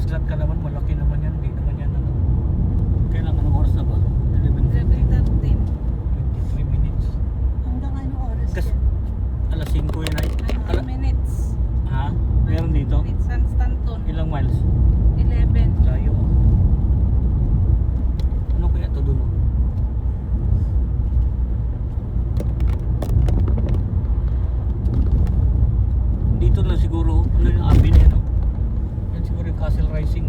slot ka naman, malaki naman yan. Hindi naman yan ano. Kailangan ng oras na ba? 11:13. 23 minutes. Hanggang ano oras Kas, yan? alas 5 yun ay. 9 minutes. Ha? Meron dito? San Stanton. Ilang miles? 11. Layo. Ano kaya ito dun? Dito na siguro, ano yung abbey na yan, no? Yan siguro yung Castle Rising.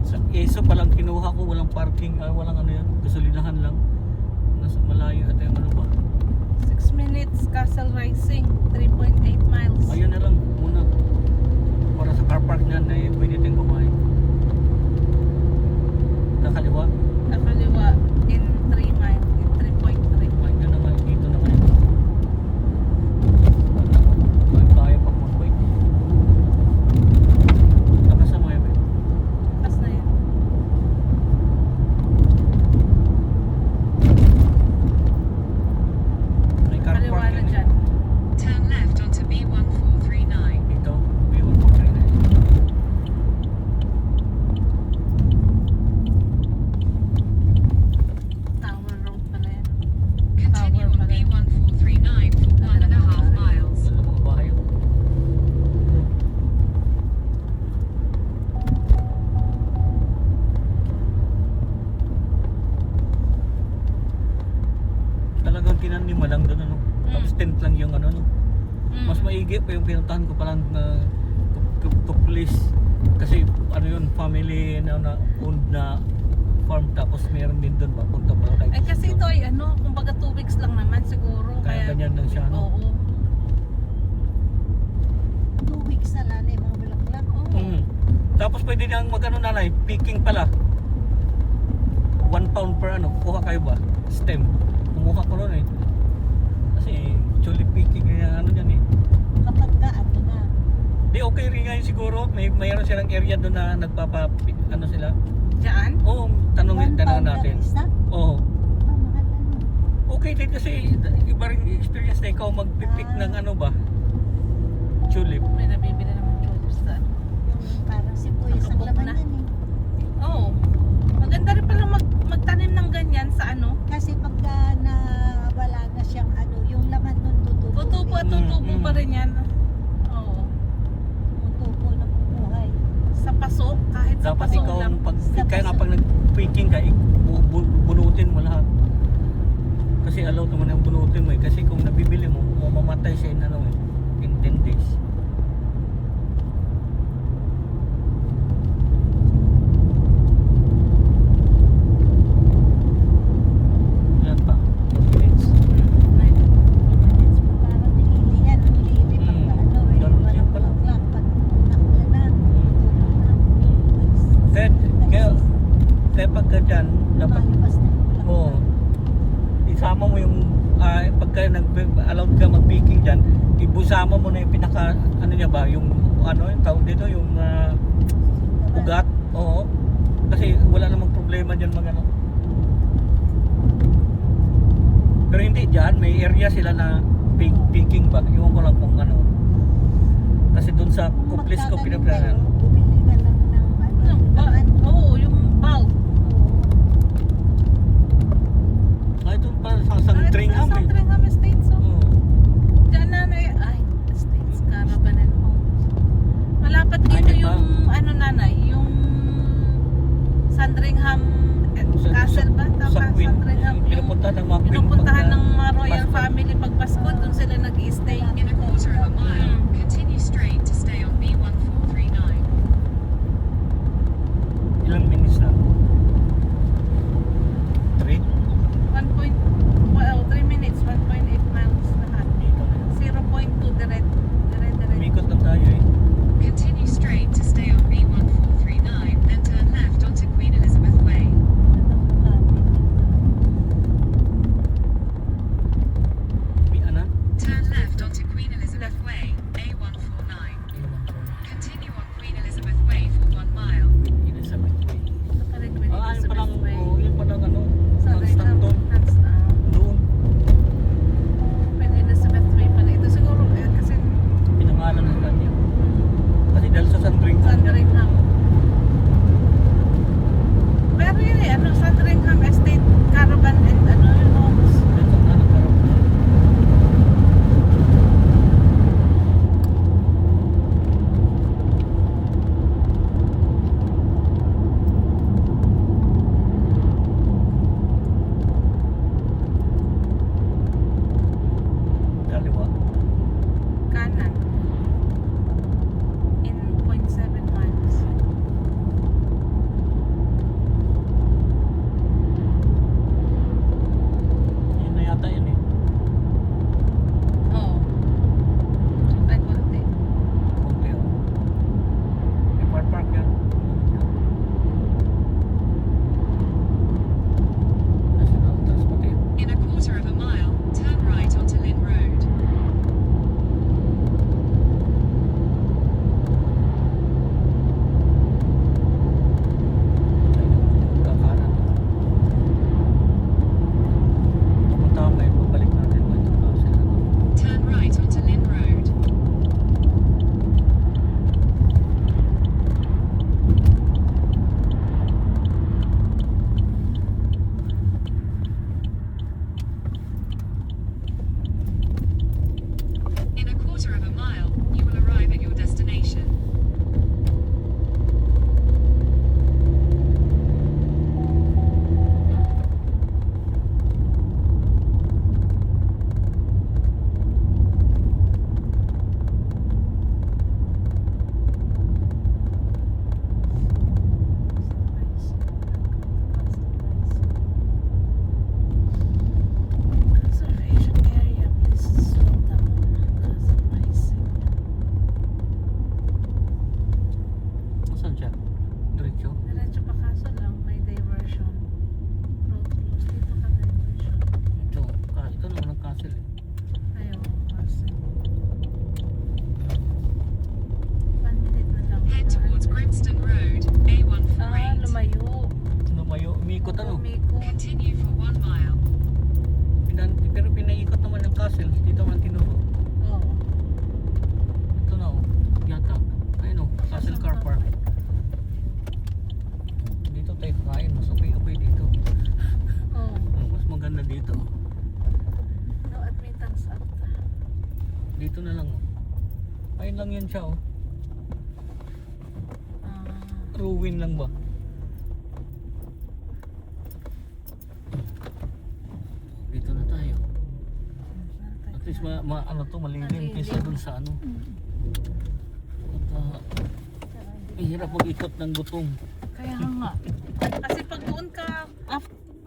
Sa ESO palang kinuha ko, walang parking, walang ano yan, gasolinahan lang. Nasa malayo at yung ano ba? 6 minutes. Castle Rising. 3.8 miles. Ayun na lang muna. Para sa car park niyan ay pwede tayong kumain. Nakaliwa. Nakaliwa. In 3 miles. In 3.3. Ayun na naman. Dito naman ito. Ay, kaya pang mag-wait. Nakasama yun. Kas na yun. May car Kaliwa park na yan. dyan. Turn left onto B1439. Dito. B1439. Tower Road pala yan. Continue on B1439 for 1.5 miles. Wala mga bahay. Talagang tinanima lang doon ano. Tapos tent lang yung ano no. Mas maigi pa yung pinuntahan ko palang to place kasi ano yun family na owned na farm tapos meron din doon papunta pala tayo. Ay kasi ito ay ano, kumbaga 2 weeks lang naman siguro. Kaya ganyan lang siya, no? Oo. 2 weeks na lang eh, mga bulaklak. Mm. Tapos pwede nang magano nanay, picking pala. 1 pound per ano, kuha kayo ba? Stem. Kumuha ko noon eh. Kasi tulip picking yung ano yan eh. Kapag ka ano na. Di okay rin ngayon siguro. Mayroon silang area doon na nagpapa ano sila. Diyan? Oo, tanongin 1 pound na natin. isa? Oo. Mahal ano. Okay din kasi iba rin experience na ikaw magpipick ng ano ba? Tulip. May nabibili naman tulips na. Yung parang sibuyas ang Nakabok laman na. yan eh. Oo. Maganda rin pala magtanim ng ganyan sa ano. Kasi pagka na wala na siyang ano, yung laman nun tutubo. Tutubo at tutubo pa rin yan. Oo. Tutubo na bumuhay. Sa paso, kahit sa Dapat paso ikaw lang. pag Sa kaya nga paso. pag nag-picking ka, bunutin mo lahat. Kasi allowed naman yung bunutin mo eh. Kasi kung nabibili mo, mamamatay siya in ano eh, in 10 days. Yan pa. 2 minutes. Parang nilili yan. Ang lili pag Mm. ano eh. Ganun Walang yan pala. bulaklak. Pag nakla na, tutubo na. Kaya pagka dyan, dapat Lumalabas na yung bulaklak. Oo. Isama mo yung pagka allowed ka mag-picking dyan, ibusama mo na yung pinaka ano niya ba, yung ano yung tawag dito, yung ugat. Oo. Kasi wala namang problema diyan mag ano. Pero hindi diyan, may area sila na picking ba. Iwan ko lang kung ano. Kasi doon sa Kung kuplis ko magtatanim pinaplanan. kayo, bumili na lang ng ano. Ano ba? Oo, yung bulb. Ito pa sa Sandringham eh. Sandringham Estates. Oh. Oo. Diyan na ay, Estates, Caravan and Homes. Malapit dito Ay, yung ano nanay, yung Sandringham Castle ba? Sa Tama, Queen. Sandringham. Yung Pinupuntahan ng mga Queen. pinupuntahan pagka- ng mga royal Pasko. family pag Pasko, doon sila nag-i-stay. In a quarter of a mile, continue straight to stay on B1439. Ilang minutes na? 3? 3 minutes, 1.8 miles lahat. Dito na. 0.2 direct. Umikot lang tayo eh. Continue straight to stay on B1439, then turn left onto Queen Elizabeth Way. Ano? Turn left Ayun lang yan siya oh. Ah, Ruin lang ba? Dito na tayo. At least ano to, malilim kaysa dun sa ano. At hirap mag-ikot ng gutom. kaya nga. Kasi pag doon ka,